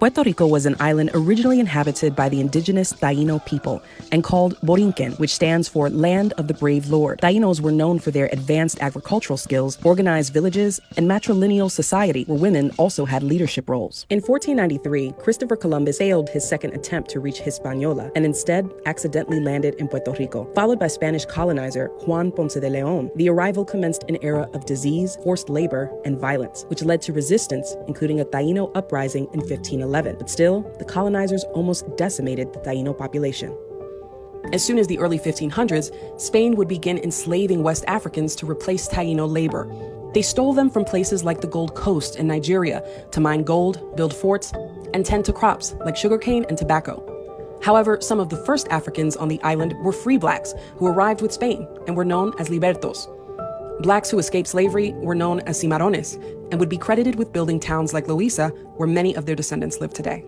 Puerto Rico was an island originally inhabited by the indigenous Taino people and called Borinquen, which stands for Land of the Brave Lord. Tainos were known for their advanced agricultural skills, organized villages, and matrilineal society where women also had leadership roles. In 1493, Christopher Columbus failed his second attempt to reach Hispaniola and instead accidentally landed in Puerto Rico. Followed by Spanish colonizer Juan Ponce de Leon, the arrival commenced an era of disease, forced labor, and violence, which led to resistance, including a Taino uprising in 1511. But still, the colonizers almost decimated the Taino population. As soon as the early 1500s, Spain would begin enslaving West Africans to replace Taino labor. They stole them from places like the Gold Coast in Nigeria to mine gold, build forts, and tend to crops like sugarcane and tobacco. However, some of the first Africans on the island were free blacks who arrived with Spain and were known as libertos. Blacks who escaped slavery were known as cimarrones and would be credited with building towns like Loíza, where many of their descendants live today.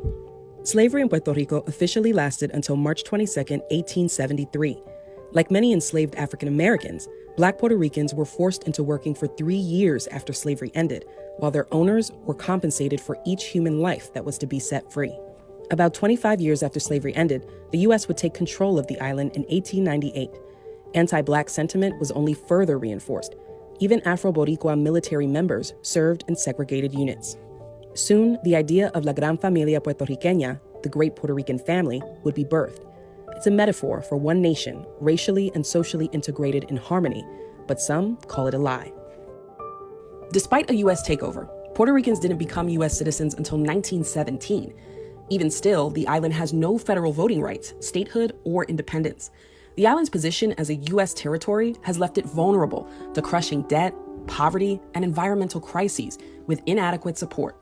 Slavery in Puerto Rico officially lasted until March 22, 1873. Like many enslaved African Americans, Black Puerto Ricans were forced into working for 3 years after slavery ended, while their owners were compensated for each human life that was to be set free. About 25 years after slavery ended, the U.S. would take control of the island in 1898. Anti-Black sentiment was only further reinforced. Even Afro-Boricua military members served in segregated units. Soon, the idea of La Gran Familia Puertorriqueña, the Great Puerto Rican Family, would be birthed. It's a metaphor for one nation, racially and socially integrated in harmony, but some call it a lie. Despite a U.S. takeover, Puerto Ricans didn't become U.S. citizens until 1917. Even still, the island has no federal voting rights, statehood, or independence. The island's position as a U.S. territory has left it vulnerable to crushing debt, poverty, and environmental crises with inadequate support.